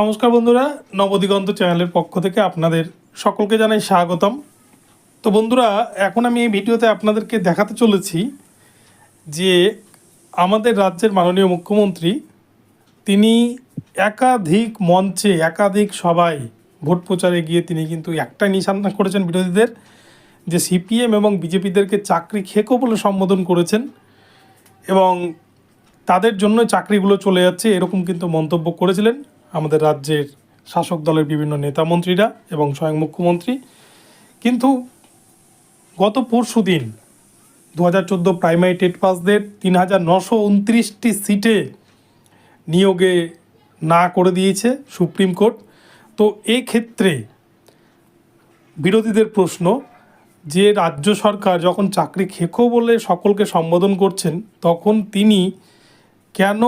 নমস্কার বন্ধুরা, নবদিগন্ত চ্যানেলের পক্ষ থেকে আপনাদের সকলকে জানাই স্বাগতম। তো বন্ধুরা, এখন আমি এই ভিডিওতে আপনাদেরকে দেখাতে চলেছি যে আমাদের রাজ্যের মাননীয় মুখ্যমন্ত্রী তিনি একাধিক মঞ্চে একাধিক সভায় ভোট প্রচারে গিয়ে তিনি কিন্তু একটাই নিশানা করেছেন বিরোধীদের, যে সিপিএম এবং বিজেপিদেরকে চাকরি খেকো বলে সম্বোধন করেছেন এবং তাদের জন্য চাকরিগুলো চলে যাচ্ছে, এরকম কিন্তু মন্তব্য করেছিলেন আমাদের রাজ্যের শাসক দলের বিভিন্ন নেতা মন্ত্রীরা এবং স্বয়ং মুখ্যমন্ত্রী। কিন্তু গত পরশু দিন 2014 প্রাইমারি টেট পাসদের 3929টি সিটে নিয়োগে না করে দিয়েছে সুপ্রিম কোর্ট। তো এই ক্ষেত্রে বিরোধীদের প্রশ্ন যে রাজ্য সরকার যখন চাকরি খেকো বলে সকলকে সম্বোধন করছেন, তখন তিনি কেন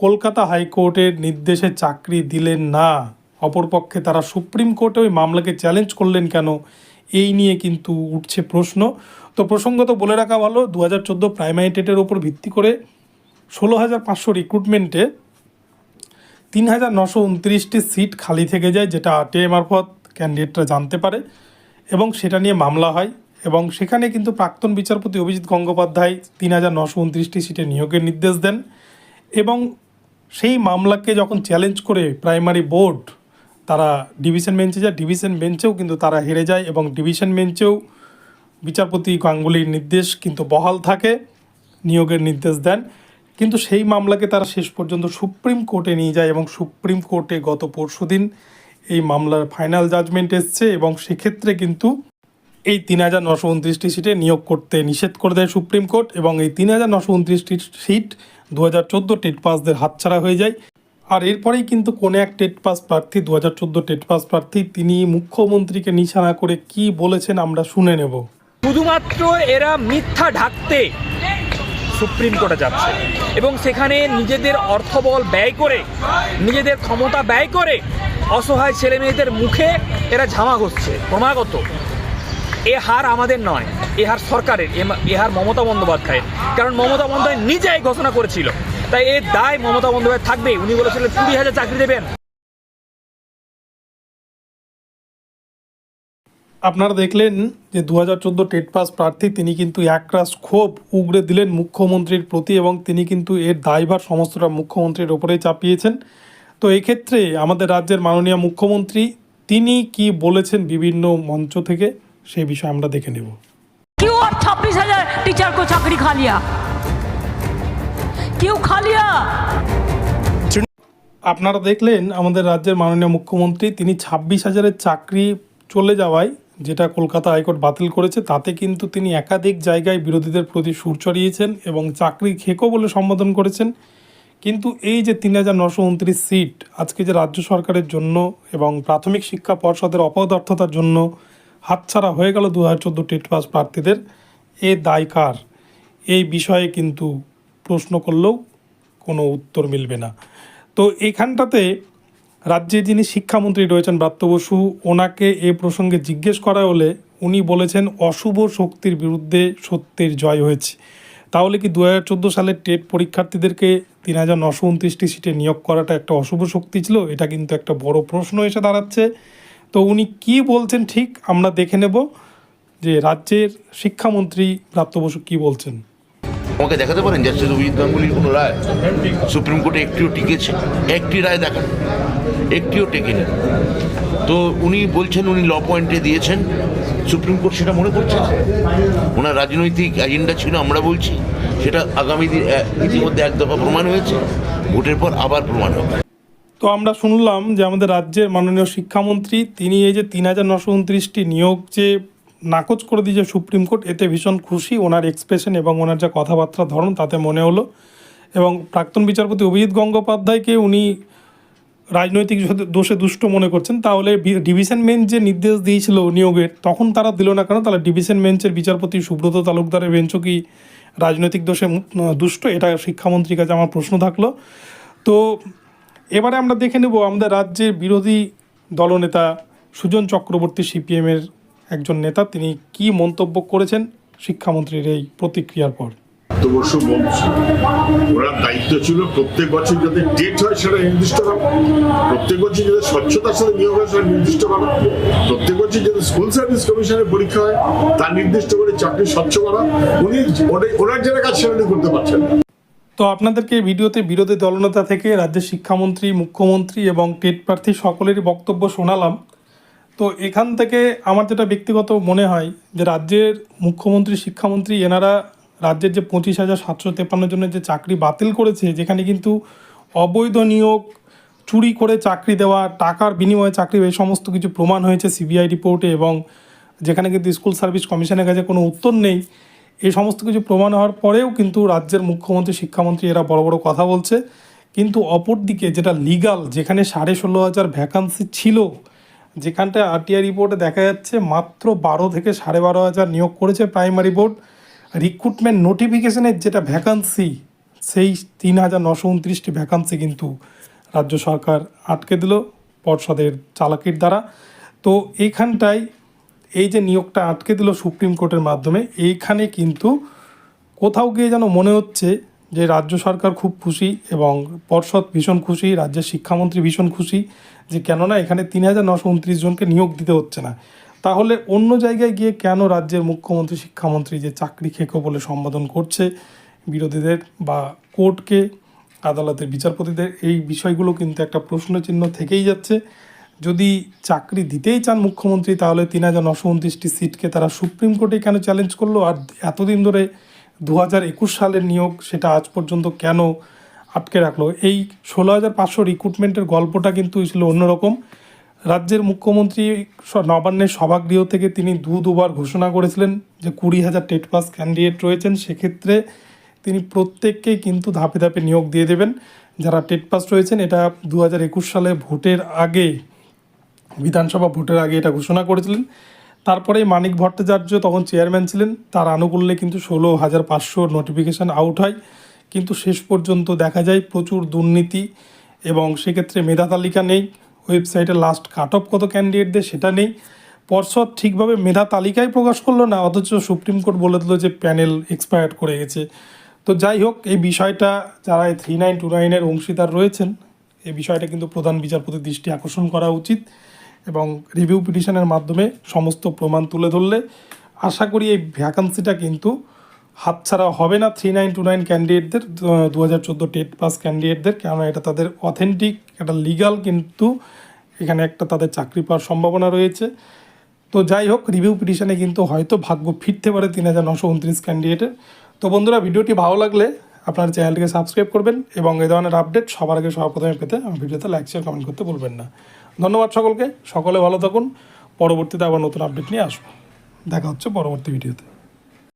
কলকাতা হাইকোর্টের নির্দেশে চাকরি দিলেন না, অপরপক্ষে তারা সুপ্রিম কোর্টে ওই মামলাকে চ্যালেঞ্জ করলেন কেন, এই নিয়ে কিন্তু উঠছে প্রশ্ন। তো প্রসঙ্গত বলে রাখা ভালো, 2014 প্রাইমারি টেটের ওপর ভিত্তি করে 16,500 রিক্রুটমেন্টে 3,929টি সিট খালি থেকে যায়, যেটা আরটিআই মারফত ক্যান্ডিডেটরা জানতে পারে এবং সেটা নিয়ে মামলা হয় এবং সেখানে কিন্তু প্রাক্তন বিচারপতি অভিজিৎ গঙ্গোপাধ্যায় 3,929টি সিটে নিয়োগের নির্দেশ দেন এবং সেই মামলাকে যখন চ্যালেঞ্জ করে প্রাইমারি বোর্ড তারা ডিভিশন বেঞ্চে যায়, ডিভিশন বেঞ্চেও কিন্তু তারা হেরে যায় এবং ডিভিশন বেঞ্চেও বিচারপতি গাঙ্গুলির নির্দেশ কিন্তু বহাল থাকে, নিয়োগের নির্দেশ দেন। কিন্তু সেই মামলাকে তারা শেষ পর্যন্ত সুপ্রিম কোর্টে নিয়ে যায় এবং সুপ্রিম কোর্টে গত পরশুদিন এই মামলার ফাইনাল জাজমেন্ট এসছে এবং সেক্ষেত্রে কিন্তু এই 3,929টি সিটে নিয়োগ করতে নিষেধ করে দেয় সুপ্রিম কোর্ট এবং এই 3,929টি সিট 2014 টেট পাসদের হাতছাড়া হয়ে যায়। আর এরপরেই কিন্তু কোনো এক টেট পাস প্রার্থী, 2014 টেট পাস প্রার্থী, তিনি মুখ্যমন্ত্রীকে নিশানা করে কি বলেছেন আমরা শুনে নেব। শুধুমাত্র এরা মিথ্যা ঢাকতে সুপ্রিম কোর্টে যাচ্ছে এবং সেখানে নিজেদের অর্থবল ব্যয় করে, নিজেদের ক্ষমতা ব্যয় করে অসহায় ছেলে মেয়েদের মুখে এরা ঝামা ঘষছে ক্রমাগত। এ হার আমাদের নয়, এ হার সরকারের, এ হার মমতা বন্দ্যোপাধ্যায়ের। কারণ মমতা বন্দ্যোপাধ্যায় নিজেই ঘোষণা করেছিল, তাই এর দায় মমতা বন্দ্যোপাধ্যায় থাকবেই। উনি বলেছিলেন 20,000 চাকরি দেবেন। আপনারা দেখলেন যে 2014 টেট পাস প্রার্থী তিনি কিন্তু একরাশ ক্ষোভ উগরে দিলেন মুখ্যমন্ত্রীর প্রতি এবং তিনি কিন্তু এর দায়ভার সমস্তটা মুখ্যমন্ত্রীর ওপরেই চাপিয়েছেন। তো এক্ষেত্রে আমাদের রাজ্যের মাননীয় মুখ্যমন্ত্রী তিনি কি বলেছেন বিভিন্ন মঞ্চ থেকে, সেই বিষয়ে আমরা দেখে নেব। क्यों अब 26,000 टीचर को चाकरी खा लिया? क्यों खा लिया? আপনারা দেখলেন আমাদের রাজ্যের মাননীয় মুখ্যমন্ত্রী তিনি 26,000-এর চাকরি চলে যাওয়ায়, যেটা কলকাতা হাইকোর্ট বাতিল করেছে, তাতে কিন্তু তিনি একাধিক জায়গায় বিরোধীদের প্রতি সুর চড়িয়েছেন এবং চাকরি খেকো বলে সম্বোধন করেছেন। কিন্তু এই যে 3,929 সিট আজকে যে রাজ্য সরকারের জন্য এবং প্রাথমিক শিক্ষা পর্ষদের অপদার্থতার জন্য হাতছাড়া হয়ে গেল 2014 টেট পাস প্রার্থীদের, এ দায় কার, এই বিষয়ে কিন্তু প্রশ্ন করলেও কোনো উত্তর মিলবে না। তো এইখানটাতে রাজ্যে যিনি শিক্ষামন্ত্রী রয়েছেন ব্রাত্য বসু, ওনাকে এ প্রসঙ্গে জিজ্ঞেস করা হলে উনি বলেছেন অশুভ শক্তির বিরুদ্ধে সত্যের জয় হয়েছে। তাহলে কি 2014 সালের টেট পরীক্ষার্থীদেরকে 3,929টি সিটে নিয়োগ করাটা একটা অশুভ শক্তি ছিল? এটা কিন্তু একটা বড় প্রশ্ন এসে দাঁড়াচ্ছে। তো উনি কি বলছেন ঠিক আমরা দেখে নেব যে রাজ্যের শিক্ষামন্ত্রী ব্রাত্য বসু কী বলছেন। আমাকে দেখাতে পারেন জাস্টিস অভিজিৎ গাঙ্গুলির কোনো রায় সুপ্রিম কোর্টে একটিও টিকেছে? একটি রায় দেখান, একটিও টেকেনি। তো উনি বলছেন উনি ল পয়েন্টে দিয়েছেন, সুপ্রিম কোর্ট সেটা মনে করছে ওনার রাজনৈতিক এজেন্ডা ছিল। আমরা বলছি সেটা আগামী দিন ইতিমধ্যে এক দফা প্রমাণ হয়েছে, ভোটের পর আবার প্রমাণ হবে। তো আমরা শুনলাম যে আমাদের রাজ্যের মাননীয় শিক্ষামন্ত্রী তিনি এই যে 3,929টি নিয়োগ যে নাকচ করে দিয়েছে সুপ্রিম কোর্ট, এতে ভীষণ খুশি। ওনার এক্সপ্রেশন এবং ওনার যা কথাবার্তার ধরন তাতে মনে হলো। এবং প্রাক্তন বিচারপতি অভিজিৎ গঙ্গোপাধ্যায়কে উনি রাজনৈতিক দোষে দুষ্ট মনে করছেন। তাহলে ডিভিশন বেঞ্চ যে নির্দেশ দিয়েছিল নিয়োগের, তখন তারা দিল না কেন? তাহলে ডিভিশন বেঞ্চের বিচারপতি সুব্রত তালুকদারের বেঞ্চও কি রাজনৈতিক দোষে দুষ্ট? এটা শিক্ষামন্ত্রীর কাছে আমার প্রশ্ন থাকলো। তো এবারে আমরা দেখে নেব আমাদের রাজ্যের বিরোধী দলনেতা সুজন চক্রবর্তী, সিপিএমের একজন নেতা, তিনি কি মন্তব্য করেছেন শিক্ষামন্ত্রীর এই প্রতিক্রিয়ার পর। প্রাপ্তবয়স্ক মন্ত্রী, ওনার দায়িত্ব ছিল প্রত্যেক বছর যাতে ডেট হয় সেটা নির্দিষ্ট করা, প্রত্যেক বছর যাতে স্বচ্ছতার সাথে নিয়োগ হয় সেটা নির্দিষ্ট করা, প্রত্যেক বছর যাতে স্কুল সার্ভিস কমিশনের পরীক্ষা হয় তার নির্দিষ্ট করে চাকরি স্বচ্ছ করা। উনি ওনার যারা কাজ সেটা উনি করতে পারছেন না। তো আপনাদেরকে এই ভিডিওতে বিরোধী দলনেতা থেকে রাজ্যের শিক্ষামন্ত্রী, মুখ্যমন্ত্রী এবং টেট প্রার্থী সকলেরই বক্তব্য শোনালাম। তো এখান থেকে আমার যেটা ব্যক্তিগত মনে হয় যে রাজ্যের মুখ্যমন্ত্রী, শিক্ষামন্ত্রী এনারা রাজ্যের যে 25,753 জনের যে চাকরি বাতিল করেছে, যেখানে কিন্তু অবৈধ নিয়োগ, চুরি করে চাকরি দেওয়া, টাকার বিনিময়ে চাকরি, এই সমস্ত কিছু প্রমাণ হয়েছে সিবিআই রিপোর্টে, এবং যেখানে কিন্তু স্কুল সার্ভিস কমিশনের কাছে কোনো উত্তর নেই, এই সমস্ত কিছু প্রমাণ হওয়ার পরেও কিন্তু রাজ্যের মুখ্যমন্ত্রী, শিক্ষামন্ত্রী এরা বড় বড় কথা বলছে। কিন্তু অপরদিকে যেটা লিগাল, যেখানে 16,500 ভ্যাকান্সি ছিল, যেখানটায় আরটিআই রিপোর্টে দেখা যাচ্ছে মাত্র 12 থেকে 12,500 নিয়োগ করেছে প্রাইমারি বোর্ড। রিক্রুটমেন্ট নোটিফিকেশনের যেটা ভ্যাকান্সি, সেই 3,929টি ভ্যাকান্সি কিন্তু রাজ্য সরকার আটকে দিল পর্ষদের চালাকির দ্বারা। তো এইখানটায় এই যে নিয়োগটা আটকে দিল সুপ্রিম কোর্টের মাধ্যমে, এইখানে কিন্তু কোথাও গিয়ে যেন মনে হচ্ছে যে রাজ্য সরকার খুব খুশি এবং পর্ষদ ভীষণ খুশি, রাজ্যের শিক্ষামন্ত্রী ভীষণ খুশি যে কেননা এখানে 3,929 জনকে নিয়োগ দিতে হচ্ছে না। তাহলে অন্য জায়গায় গিয়ে কেন রাজ্যের মুখ্যমন্ত্রী, শিক্ষামন্ত্রী যে চাকরি খেকো বলে সম্বোধন করছে বিরোধীদের বা কোর্টকে, আদালতের বিচারপতিদের, এই বিষয়গুলো কিন্তু একটা প্রশ্নচিহ্ন থেকেই যাচ্ছে। যদি চাকরি দিতেই চান মুখ্যমন্ত্রী, তাহলে 3,929টি সিটকে তারা সুপ্রিম কোর্টে কেন চ্যালেঞ্জ করলো? আর এতদিন ধরে 2021 সালের নিয়োগ সেটা আজ পর্যন্ত কেন আটকে রাখলো? এই 16,500 রিক্রুটমেন্টের গল্পটা কিন্তু ছিল অন্যরকম। রাজ্যের মুখ্যমন্ত্রী নবান্নের সভাগৃহ থেকে তিনি দুবার ঘোষণা করেছিলেন যে 20,000 টেট পাস ক্যান্ডিডেট রয়েছেন, সেক্ষেত্রে তিনি প্রত্যেককেই কিন্তু ধাপে ধাপে নিয়োগ দিয়ে দেবেন যারা টেট পাস রয়েছেন। এটা 2021 সালে ভোটের আগে, বিধানসভা ভোটের আগে এটা ঘোষণা করেছিলেন। তারপরে মানিক ভট্টাচার্য তখন চেয়ারম্যান ছিলেন, তার আনুকূল্যে কিন্তু 16,500 নোটিফিকেশান আউট হয়। কিন্তু শেষ পর্যন্ত দেখা যায় প্রচুর দুর্নীতি, এবং সেক্ষেত্রে মেধা তালিকা নেই, ওয়েবসাইটে লাস্ট কাট অফ কত ক্যান্ডিডেটদের সেটা নেই, পর্ষদ ঠিকভাবে মেধা তালিকায় প্রকাশ করলো না, অথচ সুপ্রিম কোর্ট বলে দিল যে প্যানেল এক্সপায়ার্ড করে গেছে। তো যাই হোক, এই বিষয়টা যারা এই 3929-এর অংশীদার রয়েছেন, এই বিষয়টা কিন্তু প্রধান বিচারপতির দৃষ্টি আকর্ষণ করা উচিত, এবং রিভিউ পিটিশনের মাধ্যমে সমস্ত প্রমাণ তুলে ধরলে আশা করি এই ভ্যাকান্সিটা কিন্তু হাতছাড়া হবে না 3929 ক্যান্ডিডেটদের, 2014 টেট পাস ক্যান্ডিডেটদের, কেননা এটা তাদের অথেন্টিক, একটা লিগাল, কিন্তু এখানে একটা তাদের চাকরি পাওয়ার সম্ভাবনা রয়েছে। তো যাই হোক, রিভিউ পিটিশনে কিন্তু হয়তো ভাগ্য ফিরতে পারে 3,929 ক্যান্ডিডেটের। তো বন্ধুরা, ভিডিওটি ভালো লাগলে আপনার চ্যানেলটিকে সাবস্ক্রাইব করবেন, এবং এই ধরনের আপডেট সবার আগে সবার প্রথমে পেতে আমার ভিডিওতে লাইক, শেয়ার, কমেন্ট করতে ভুলবেন না। ধন্যবাদ সকলকে, সকলে ভালো থাকুন। পরবর্তীতে আবার নতুন আপডেট নিয়ে আসবো। দেখা হচ্ছে পরবর্তী ভিডিওতে।